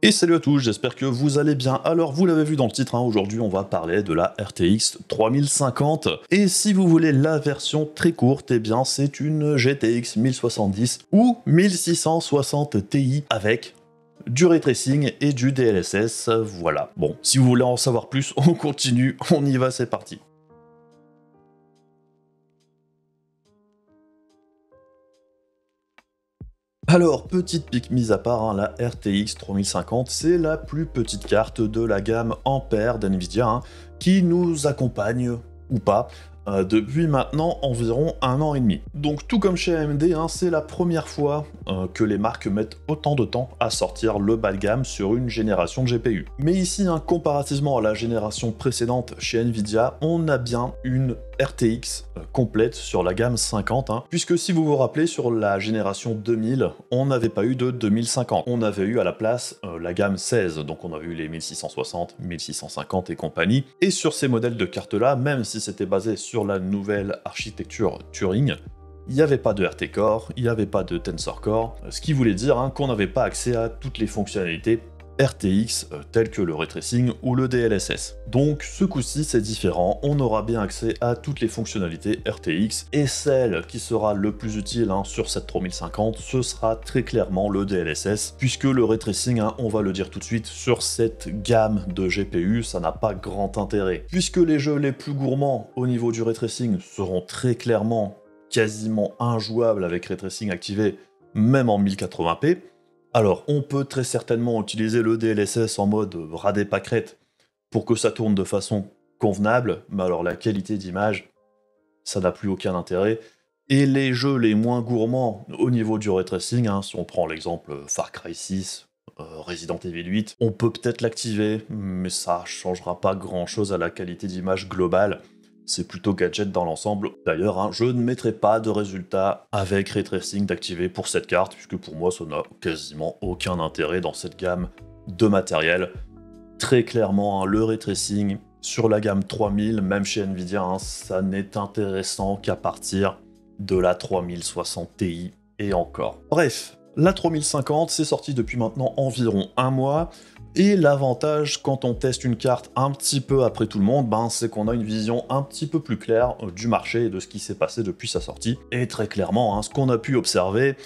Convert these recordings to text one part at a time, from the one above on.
Et salut à tous, j'espère que vous allez bien. Alors vous l'avez vu dans le titre, aujourd'hui on va parler de la RTX 3050. Et si vous voulez la version très courte, eh bien c'est une GTX 1070 ou 1660 Ti avec du ray tracing et du DLSS, voilà. Bon, si vous voulez en savoir plus, on continue, on y va, c'est parti. Alors, petite pique mise à part, la RTX 3050, c'est la plus petite carte de la gamme Ampere d'NVIDIA, qui nous accompagne, ou pas, depuis maintenant environ 1 an et demi. Donc tout comme chez AMD, c'est la première fois que les marques mettent autant de temps à sortir le bas de gamme sur une génération de GPU. Mais ici, comparativement à la génération précédente chez NVIDIA, on a bien une RTX complète sur la gamme 50, puisque si vous vous rappelez, sur la génération 2000, on n'avait pas eu de 2050. On avait eu à la place la gamme 16, donc on avait eu les 1660, 1650 et compagnie. Et sur ces modèles de cartes-là, même si c'était basé sur la nouvelle architecture Turing, il n'y avait pas de RT Core, il n'y avait pas de Tensor Core, ce qui voulait dire qu'on n'avait pas accès à toutes les fonctionnalités RTX tels que le ray tracing ou le DLSS. Donc ce coup-ci c'est différent, on aura bien accès à toutes les fonctionnalités RTX et celle qui sera le plus utile sur cette 3050, ce sera très clairement le DLSS, puisque le ray tracing, on va le dire tout de suite, sur cette gamme de GPU, ça n'a pas grand intérêt. Puisque les jeux les plus gourmands au niveau du ray tracing seront très clairement quasiment injouables avec ray tracing activé, même en 1080p, alors, on peut très certainement utiliser le DLSS en mode radé pâquerette pour que ça tourne de façon convenable, mais alors la qualité d'image, ça n'a plus aucun intérêt. Et les jeux les moins gourmands au niveau du ray tracing, si on prend l'exemple Far Cry 6, Resident Evil 8, on peut peut-être l'activer, mais ça changera pas grand-chose à la qualité d'image globale. C'est plutôt gadget dans l'ensemble. D'ailleurs, je ne mettrai pas de résultat avec ray tracing d'activer pour cette carte, puisque pour moi, ça n'a quasiment aucun intérêt dans cette gamme de matériel. Très clairement, le ray tracing sur la gamme 3000, même chez NVIDIA, ça n'est intéressant qu'à partir de la 3060 Ti et encore. Bref, la 3050, c'est sorti depuis maintenant environ 1 mois. Et l'avantage quand on teste une carte un petit peu après tout le monde, c'est qu'on a une vision un petit peu plus claire du marché et de ce qui s'est passé depuis sa sortie. Et très clairement, ce qu'on a pu observer,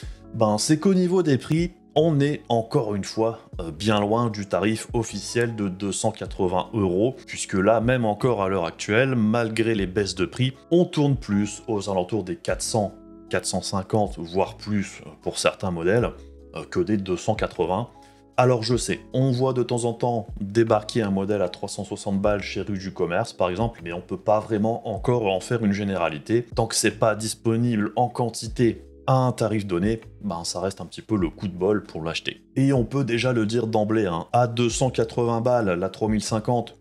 c'est qu'au niveau des prix, on est encore une fois bien loin du tarif officiel de 280 €, puisque là, même encore à l'heure actuelle, malgré les baisses de prix, on tourne plus aux alentours des 400, 450, voire plus pour certains modèles, que des 280. Alors je sais, on voit de temps en temps débarquer un modèle à 360 balles chez Rue du Commerce par exemple, mais on peut pas vraiment encore en faire une généralité. Tant que c'est pas disponible en quantité à un tarif donné, ça reste un petit peu le coup de bol pour l'acheter. Et on peut déjà le dire d'emblée, à 280 balles, la 3050,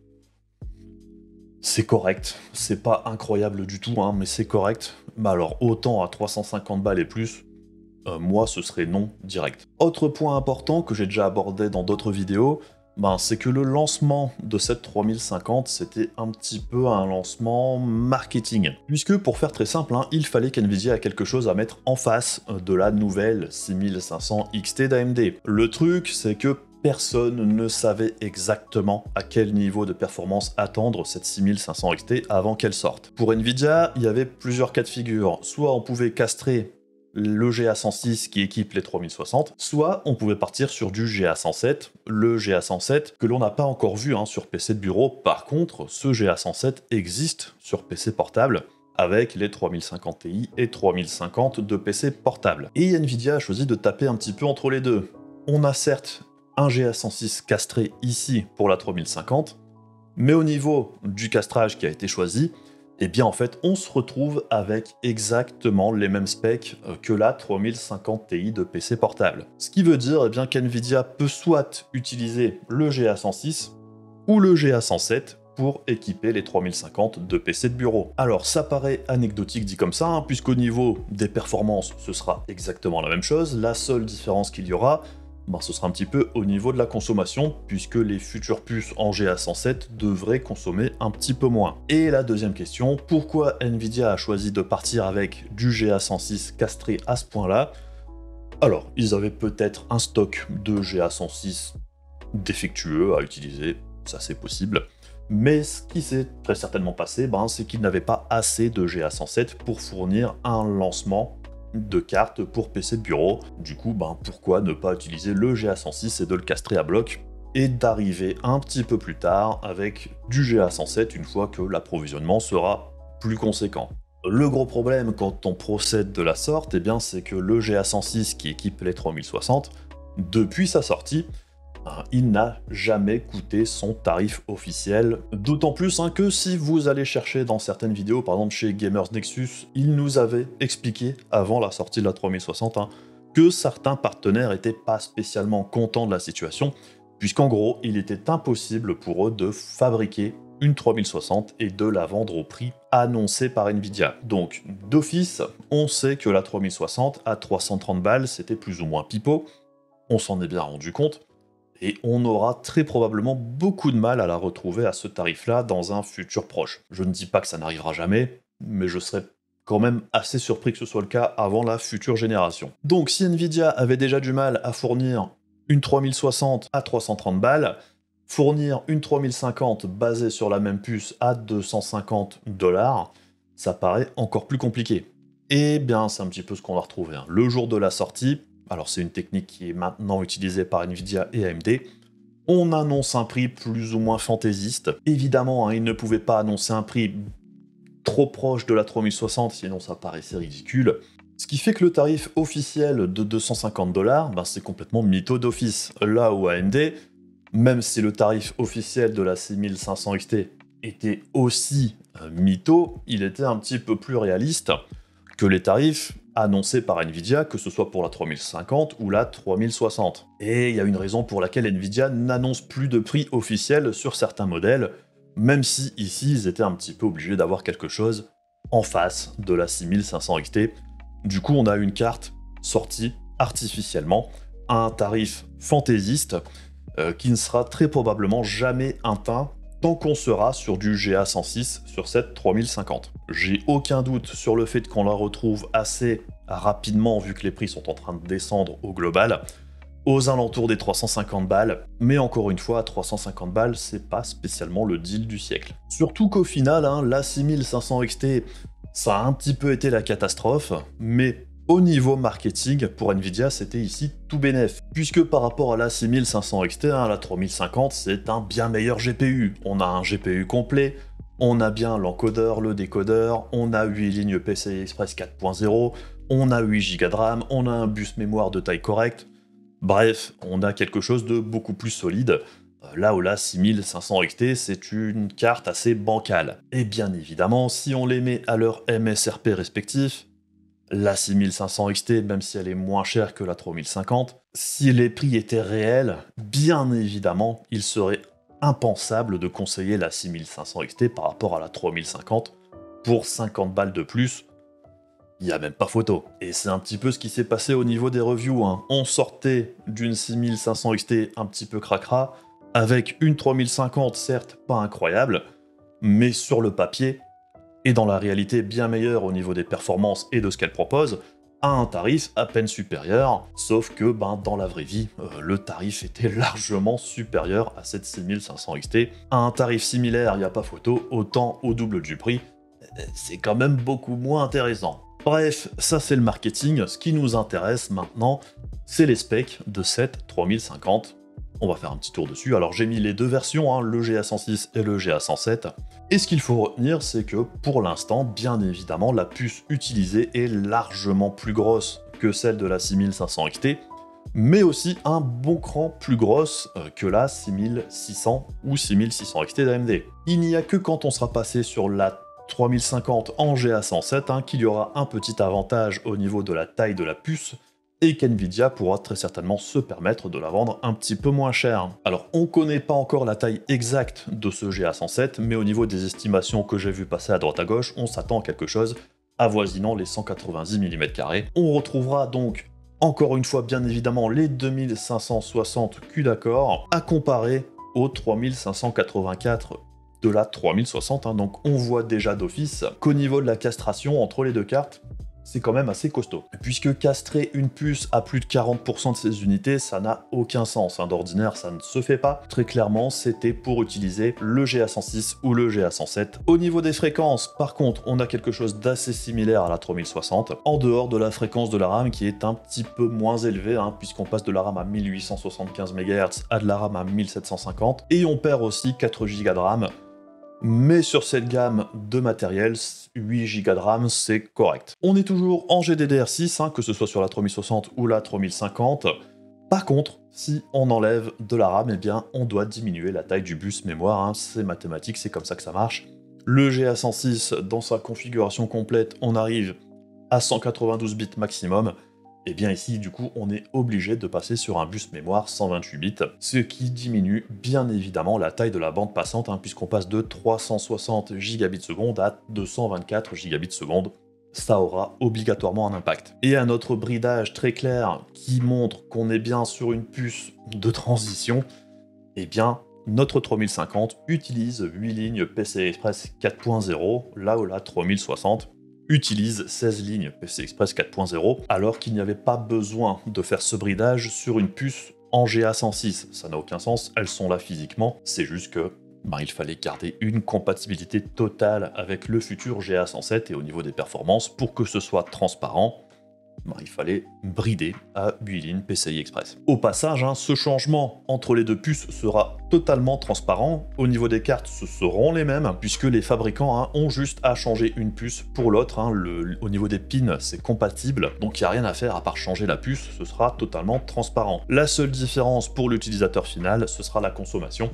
c'est correct. C'est pas incroyable du tout, mais c'est correct. Alors autant à 350 balles et plus, moi, ce serait non direct. Autre point important que j'ai déjà abordé dans d'autres vidéos, c'est que le lancement de cette 3050, c'était un petit peu un lancement marketing. Puisque, pour faire très simple, il fallait qu'NVIDIA ait quelque chose à mettre en face de la nouvelle 6500 XT d'AMD. Le truc, c'est que personne ne savait exactement à quel niveau de performance attendre cette 6500 XT avant qu'elle sorte. Pour NVIDIA, il y avait plusieurs cas de figure. Soit on pouvait castrer le GA106 qui équipe les 3060, soit on pouvait partir sur du GA107, le GA107 que l'on n'a pas encore vu sur PC de bureau. Par contre, ce GA107 existe sur PC portable, avec les 3050 Ti et 3050 de PC portable. Et NVIDIA a choisi de taper un petit peu entre les deux. On a certes un GA106 castré ici pour la 3050, mais au niveau du castrage qui a été choisi, eh bien en fait on se retrouve avec exactement les mêmes specs que la 3050 Ti de PC portable. Ce qui veut dire bien qu'NVIDIA peut soit utiliser le GA106 ou le GA107 pour équiper les 3050 de PC de bureau. Alors ça paraît anecdotique dit comme ça, puisqu'au niveau des performances ce sera exactement la même chose, la seule différence qu'il y aura, ce sera un petit peu au niveau de la consommation, puisque les futures puces en GA107 devraient consommer un petit peu moins. Et la deuxième question, pourquoi NVIDIA a choisi de partir avec du GA106 castré à ce point-là? Alors, ils avaient peut-être un stock de GA106 défectueux à utiliser, ça c'est possible. Mais ce qui s'est très certainement passé, c'est qu'il n'avait pas assez de GA107 pour fournir un lancement de cartes pour PC de bureau. Du coup, pourquoi ne pas utiliser le GA106 et de le castrer à bloc et d'arriver un petit peu plus tard avec du GA107 une fois que l'approvisionnement sera plus conséquent. Le gros problème quand on procède de la sorte, c'est que le GA106 qui équipe les 3060, depuis sa sortie, il n'a jamais coûté son tarif officiel. D'autant plus que si vous allez chercher dans certaines vidéos, par exemple chez Gamers Nexus, il nous avait expliqué avant la sortie de la 3060 que certains partenaires n'étaient pas spécialement contents de la situation, puisqu'en gros, il était impossible pour eux de fabriquer une 3060 et de la vendre au prix annoncé par Nvidia. Donc, d'office, on sait que la 3060 à 330 balles, c'était plus ou moins pipeau, on s'en est bien rendu compte, et on aura très probablement beaucoup de mal à la retrouver à ce tarif-là dans un futur proche. Je ne dis pas que ça n'arrivera jamais, mais je serais quand même assez surpris que ce soit le cas avant la future génération. Donc si Nvidia avait déjà du mal à fournir une 3060 à 330 balles, fournir une 3050 basée sur la même puce à 250 $, ça paraît encore plus compliqué. Et bien c'est un petit peu ce qu'on a retrouvé. Le jour de la sortie, alors c'est une technique qui est maintenant utilisée par Nvidia et AMD, on annonce un prix plus ou moins fantaisiste. Évidemment, ils ne pouvaient pas annoncer un prix trop proche de la 3060, sinon ça paraissait ridicule. Ce qui fait que le tarif officiel de 250 $, c'est complètement mytho d'office. Là où AMD, même si le tarif officiel de la 6500 XT était aussi mytho, il était un petit peu plus réaliste que les tarifs annoncés par Nvidia, que ce soit pour la 3050 ou la 3060. Et il y a une raison pour laquelle Nvidia n'annonce plus de prix officiel sur certains modèles, même si ici ils étaient un petit peu obligés d'avoir quelque chose en face de la 6500 XT. Du coup, on a une carte sortie artificiellement à un tarif fantaisiste qui ne sera très probablement jamais atteint tant qu'on sera sur du GA106 sur cette 3050. J'ai aucun doute sur le fait qu'on la retrouve assez rapidement vu que les prix sont en train de descendre au global, aux alentours des 350 balles, mais encore une fois, à 350 balles, c'est pas spécialement le deal du siècle. Surtout qu'au final, la 6500 XT, ça a un petit peu été la catastrophe, mais au niveau marketing, pour Nvidia, c'était ici tout bénef. Puisque par rapport à la 6500 XT, la 3050, c'est un bien meilleur GPU. On a un GPU complet, on a bien l'encodeur, le décodeur, on a 8 lignes PCI Express 4.0, on a 8 Go de RAM, on a un bus mémoire de taille correcte. Bref, on a quelque chose de beaucoup plus solide. Là où la 6500 XT, c'est une carte assez bancale. Et bien évidemment, si on les met à leur MSRP respectif, la 6500 XT, même si elle est moins chère que la 3050, si les prix étaient réels, bien évidemment, il serait impensable de conseiller la 6500 XT par rapport à la 3050 pour 50 balles de plus. Il n'y a même pas photo. Et c'est un petit peu ce qui s'est passé au niveau des reviews. On sortait d'une 6500 XT un petit peu cracra, avec une 3050 certes pas incroyable, mais sur le papier, et dans la réalité bien meilleure au niveau des performances et de ce qu'elle propose, à un tarif à peine supérieur, sauf que dans la vraie vie, le tarif était largement supérieur à cette 6500 XT. À un tarif similaire, il n'y a pas photo, autant au double du prix, c'est quand même beaucoup moins intéressant. Bref, ça c'est le marketing, ce qui nous intéresse maintenant, c'est les specs de cette 3050. On va faire un petit tour dessus. Alors j'ai mis les deux versions, le GA106 et le GA107. Et ce qu'il faut retenir, c'est que pour l'instant, bien évidemment, la puce utilisée est largement plus grosse que celle de la 6500 XT, mais aussi un bon cran plus grosse que la 6600 ou 6600 XT d'AMD. Il n'y a que quand on sera passé sur la 3050 en GA107 qu'il y aura un petit avantage au niveau de la taille de la puce, et qu'Nvidia pourra très certainement se permettre de la vendre un petit peu moins cher. Alors on connaît pas encore la taille exacte de ce GA107, mais au niveau des estimations que j'ai vu passer à droite à gauche, on s'attend à quelque chose avoisinant les 190 mm². On retrouvera donc, encore une fois bien évidemment, les 2560 Q d'accord, à comparer aux 3584 de la 3060, donc on voit déjà d'office qu'au niveau de la castration entre les deux cartes, c'est quand même assez costaud. Puisque castrer une puce à plus de 40% de ses unités, ça n'a aucun sens. Hein. D'ordinaire, ça ne se fait pas. Très clairement, c'était pour utiliser le GA106 ou le GA107. Au niveau des fréquences, par contre, on a quelque chose d'assez similaire à la 3060, en dehors de la fréquence de la RAM qui est un petit peu moins élevée, hein, puisqu'on passe de la RAM à 1875 MHz à de la RAM à 1750, et on perd aussi 4 Go de RAM. Mais sur cette gamme de matériel, 8 Go de RAM, c'est correct. On est toujours en GDDR6, hein, que ce soit sur la 3060 ou la 3050. Par contre, si on enlève de la RAM, eh bien, on doit diminuer la taille du bus mémoire. Hein. C'est mathématique, c'est comme ça que ça marche. Le GA106, dans sa configuration complète, on arrive à 192 bits maximum. Et bien ici, du coup, on est obligé de passer sur un bus mémoire 128 bits, ce qui diminue bien évidemment la taille de la bande passante, hein, puisqu'on passe de 360 gigabits seconde à 224 gigabits seconde. Ça aura obligatoirement un impact. Et un autre bridage très clair qui montre qu'on est bien sur une puce de transition, eh bien, notre 3050 utilise 8 lignes PCI Express 4.0, là où la 3060 utilise 16 lignes PCI Express 4.0, alors qu'il n'y avait pas besoin de faire ce bridage sur une puce en GA106. Ça n'a aucun sens, elles sont là physiquement, c'est juste que il fallait garder une compatibilité totale avec le futur GA107 et au niveau des performances, pour que ce soit transparent, il fallait brider à 8 lignes PCI Express. Au passage, hein, ce changement entre les deux puces sera totalement transparent. Au niveau des cartes, ce seront les mêmes, puisque les fabricants ont juste à changer une puce pour l'autre. Hein. Au niveau des pins, c'est compatible, donc il n'y a rien à faire à part changer la puce, ce sera totalement transparent. La seule différence pour l'utilisateur final, ce sera la consommation.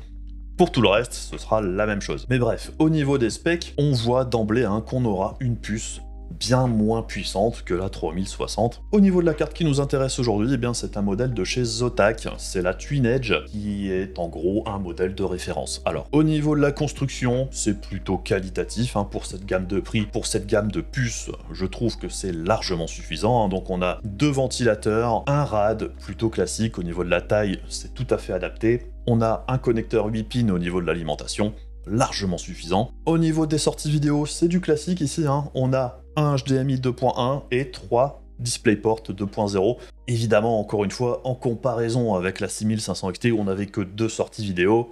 Pour tout le reste, ce sera la même chose. Mais bref, au niveau des specs, on voit d'emblée qu'on aura une puce bien moins puissante que la 3060. Au niveau de la carte qui nous intéresse aujourd'hui, eh bien c'est un modèle de chez Zotac, c'est la Twin Edge, qui est en gros un modèle de référence. Alors, au niveau de la construction, c'est plutôt qualitatif pour cette gamme de prix, pour cette gamme de puces, je trouve que c'est largement suffisant. Donc on a 2 ventilateurs, un RAD plutôt classique, au niveau de la taille, c'est tout à fait adapté. On a un connecteur 8 pins au niveau de l'alimentation, largement suffisant. Au niveau des sorties vidéo, c'est du classique ici, on a un HDMI 2.1 et 3 DisplayPort 2.0. Évidemment, encore une fois, en comparaison avec la 6500 XT où on n'avait que 2 sorties vidéo,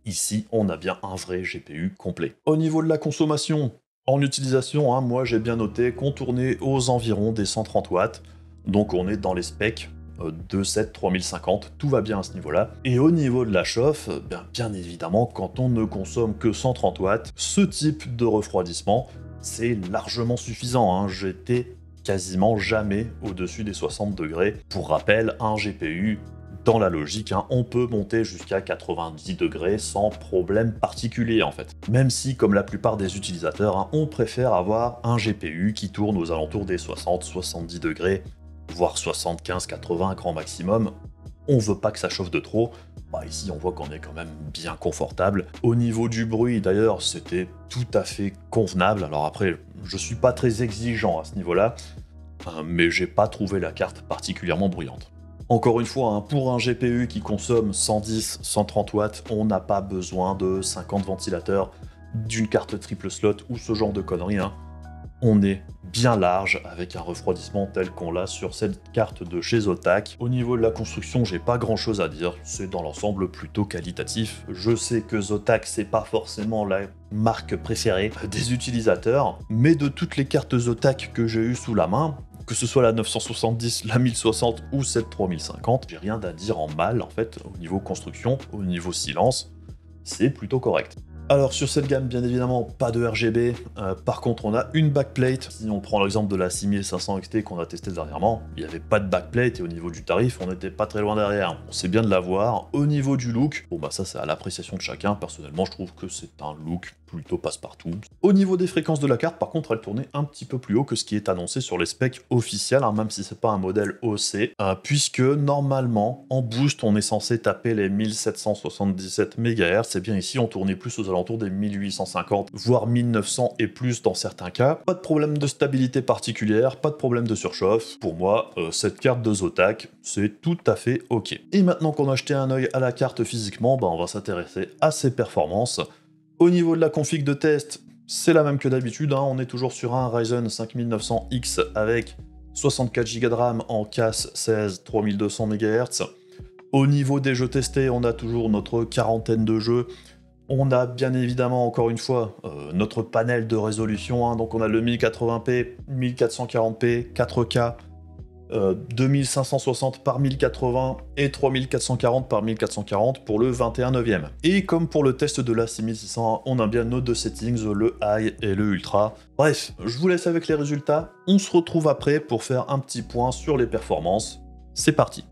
ici on a bien un vrai GPU complet. Au niveau de la consommation, en utilisation, moi j'ai bien noté qu'on tournait aux environs des 130 watts, donc on est dans les specs 2.7 3050, tout va bien à ce niveau-là. Et au niveau de la chauffe, bien évidemment, quand on ne consomme que 130 watts, ce type de refroidissement, c'est largement suffisant. J'étais quasiment jamais au-dessus des 60 degrés. Pour rappel, un GPU, dans la logique, on peut monter jusqu'à 90 degrés sans problème particulier en fait. Même si, comme la plupart des utilisateurs, on préfère avoir un GPU qui tourne aux alentours des 60-70 degrés, voire 75-80 grand maximum. On veut pas que ça chauffe de trop. Ici, on voit qu'on est quand même bien confortable. Au niveau du bruit, d'ailleurs, c'était tout à fait convenable. Alors après, je suis pas très exigeant à ce niveau-là, mais j'ai pas trouvé la carte particulièrement bruyante. Encore une fois, pour un GPU qui consomme 110-130 watts, on n'a pas besoin de 50 ventilateurs, d'une carte triple slot ou ce genre de conneries. On est bien large avec un refroidissement tel qu'on l'a sur cette carte de chez Zotac. Au niveau de la construction, j'ai pas grand chose à dire, c'est dans l'ensemble plutôt qualitatif. Je sais que Zotac, c'est pas forcément la marque préférée des utilisateurs, mais de toutes les cartes Zotac que j'ai eues sous la main, que ce soit la 970, la 1060 ou cette 3050, j'ai rien à dire en mal en fait, au niveau construction, au niveau silence, c'est plutôt correct. Alors sur cette gamme, bien évidemment, pas de RGB, par contre on a une backplate. Si on prend l'exemple de la 6500 XT qu'on a testé dernièrement, il n'y avait pas de backplate et au niveau du tarif, on n'était pas très loin derrière. On sait bien de l'avoir. Au niveau du look, ça c'est à l'appréciation de chacun, personnellement je trouve que c'est un look plutôt passe-partout. Au niveau des fréquences de la carte, par contre, elle tournait un petit peu plus haut que ce qui est annoncé sur les specs officiels, même si c'est pas un modèle OC, puisque normalement, en boost, on est censé taper les 1777 MHz, et bien ici, on tournait plus aux alentours des 1850, voire 1900 et plus dans certains cas. Pas de problème de stabilité particulière, pas de problème de surchauffe. Pour moi, cette carte de Zotac, c'est tout à fait ok. Et maintenant qu'on a jeté un œil à la carte physiquement, on va s'intéresser à ses performances. Au niveau de la config de test, c'est la même que d'habitude, hein, on est toujours sur un Ryzen 5900X avec 64 Go de RAM en casse 16 3200 MHz. Au niveau des jeux testés, on a toujours notre quarantaine de jeux. On a bien évidemment, encore une fois, notre panel de résolution, hein, donc on a le 1080p, 1440p, 4K, 2560 par 1080 et 3440 par 1440 pour le 21/9. Et comme pour le test de la 6600, on a bien nos deux settings, le High et le Ultra. Bref, je vous laisse avec les résultats, on se retrouve après pour faire un petit point sur les performances. C'est parti.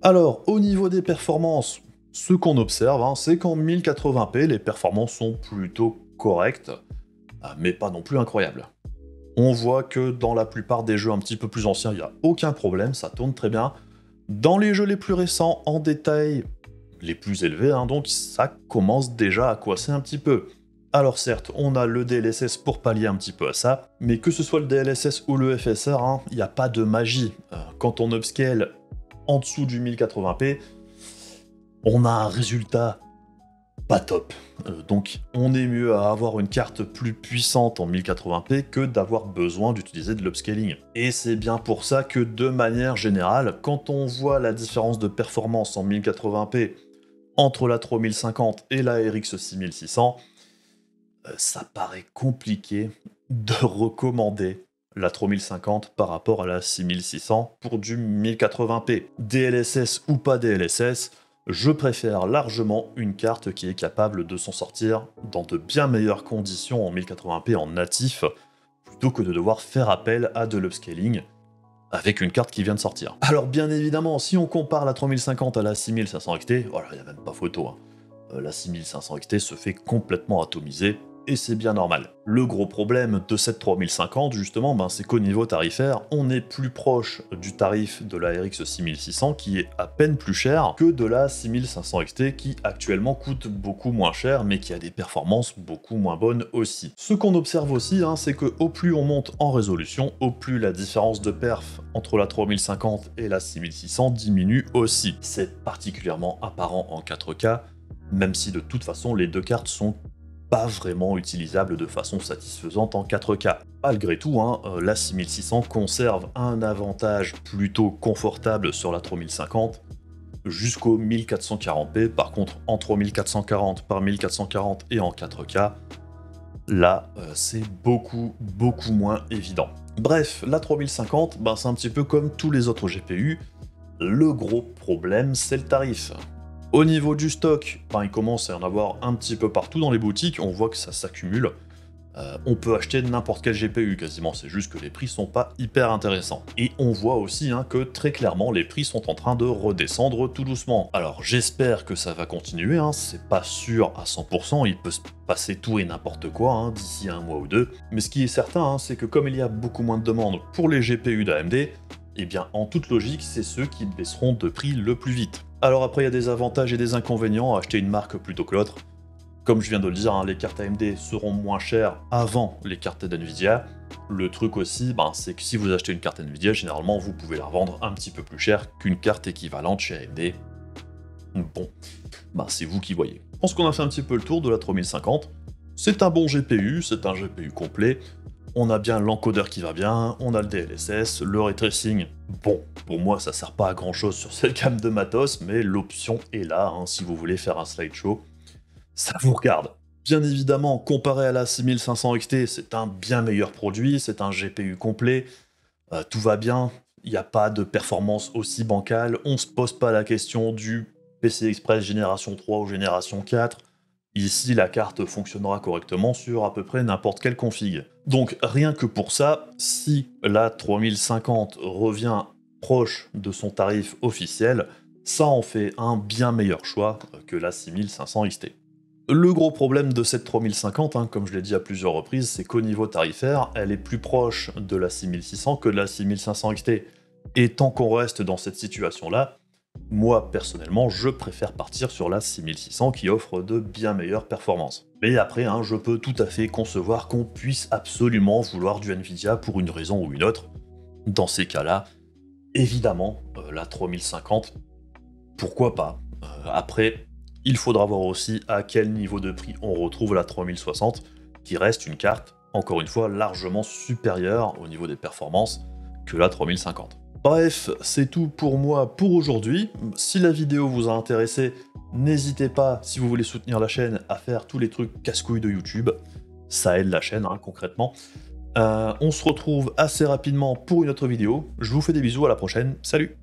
Alors, au niveau des performances, ce qu'on observe, hein, c'est qu'en 1080p, les performances sont plutôt correctes, mais pas non plus incroyables. On voit que dans la plupart des jeux un petit peu plus anciens, il n'y a aucun problème, ça tourne très bien. Dans les jeux les plus récents, en détail, les plus élevés, hein, donc ça commence déjà à coincer un petit peu. Alors certes, on a le DLSS pour pallier un petit peu à ça, mais que ce soit le DLSS ou le FSR, hein, il n'y a pas de magie. Quand on upscale en dessous du 1080p, on a un résultat pas top. Donc on est mieux à avoir une carte plus puissante en 1080p que d'avoir besoin d'utiliser de l'upscaling. Et c'est bien pour ça que de manière générale, quand on voit la différence de performance en 1080p entre la 3050 et la RX 6600, ça paraît compliqué de recommander la 3050 par rapport à la 6600 pour du 1080p. DLSS ou pas DLSS, je préfère largement une carte qui est capable de s'en sortir dans de bien meilleures conditions en 1080p en natif, plutôt que de devoir faire appel à de l'upscaling avec une carte qui vient de sortir. Alors bien évidemment, si on compare la 3050 à la 6500 XT, voilà, il n'y a même pas photo, hein. La 6500 XT se fait complètement atomiser, et c'est bien normal. Le gros problème de cette 3050, justement, c'est qu'au niveau tarifaire, on est plus proche du tarif de la RX 6600, qui est à peine plus cher, que de la 6500 XT, qui actuellement coûte beaucoup moins cher, mais qui a des performances beaucoup moins bonnes aussi. Ce qu'on observe aussi, hein, c'est que au plus on monte en résolution, au plus la différence de perf entre la 3050 et la 6600 diminue aussi. C'est particulièrement apparent en 4K, même si de toute façon les deux cartes sont pas vraiment utilisable de façon satisfaisante en 4K. Malgré tout, hein, la 6600 conserve un avantage plutôt confortable sur la 3050 jusqu'au 1440p. Par contre, en 3440 par 1440 et en 4K, là, c'est beaucoup moins évident. Bref, la 3050, c'est un petit peu comme tous les autres GPU. Le gros problème, c'est le tarif. Au niveau du stock, il commence à y en avoir un petit peu partout dans les boutiques, on voit que ça s'accumule. On peut acheter n'importe quel GPU quasiment, c'est juste que les prix sont pas hyper intéressants. Et on voit aussi que très clairement les prix sont en train de redescendre tout doucement. Alors j'espère que ça va continuer, c'est pas sûr à 100%, il peut se passer tout et n'importe quoi d'ici un mois ou deux. Mais ce qui est certain, c'est que comme il y a beaucoup moins de demandes pour les GPU d'AMD, eh bien en toute logique c'est ceux qui baisseront de prix le plus vite. Alors après, il y a des avantages et des inconvénients à acheter une marque plutôt que l'autre. Comme je viens de le dire, les cartes AMD seront moins chères avant les cartes d'NVIDIA. Le truc aussi, c'est que si vous achetez une carte NVIDIA, généralement, vous pouvez la revendre un petit peu plus cher qu'une carte équivalente chez AMD. Bon, c'est vous qui voyez. Je pense qu'on a fait un petit peu le tour de la 3050. C'est un bon GPU, c'est un GPU complet. On a bien l'encodeur qui va bien, on a le DLSS, le ray tracing. Bon, pour moi ça sert pas à grand chose sur cette gamme de matos, mais l'option est là, si vous voulez faire un slideshow, ça vous regarde. Bien évidemment, comparé à la 6500 XT, c'est un bien meilleur produit, c'est un GPU complet, tout va bien, il n'y a pas de performance aussi bancale, on se pose pas la question du PC Express génération 3 ou génération 4, ici, la carte fonctionnera correctement sur à peu près n'importe quelle config. Donc rien que pour ça, si la 3050 revient proche de son tarif officiel, ça en fait un bien meilleur choix que la 6500 XT. Le gros problème de cette 3050, comme je l'ai dit à plusieurs reprises, c'est qu'au niveau tarifaire, elle est plus proche de la 6600 que de la 6500 XT. Et tant qu'on reste dans cette situation-là, moi, personnellement, je préfère partir sur la 6600 qui offre de bien meilleures performances. Mais après, je peux tout à fait concevoir qu'on puisse absolument vouloir du Nvidia pour une raison ou une autre. Dans ces cas-là, évidemment, la 3050, pourquoi pas. Après, il faudra voir aussi à quel niveau de prix on retrouve la 3060, qui reste une carte, encore une fois, largement supérieure au niveau des performances que la 3050. Bref, c'est tout pour moi pour aujourd'hui. Si la vidéo vous a intéressé, n'hésitez pas, si vous voulez soutenir la chaîne, à faire tous les trucs casse-couilles de YouTube. Ça aide la chaîne, concrètement. On se retrouve assez rapidement pour une autre vidéo. Je vous fais des bisous, à la prochaine. Salut!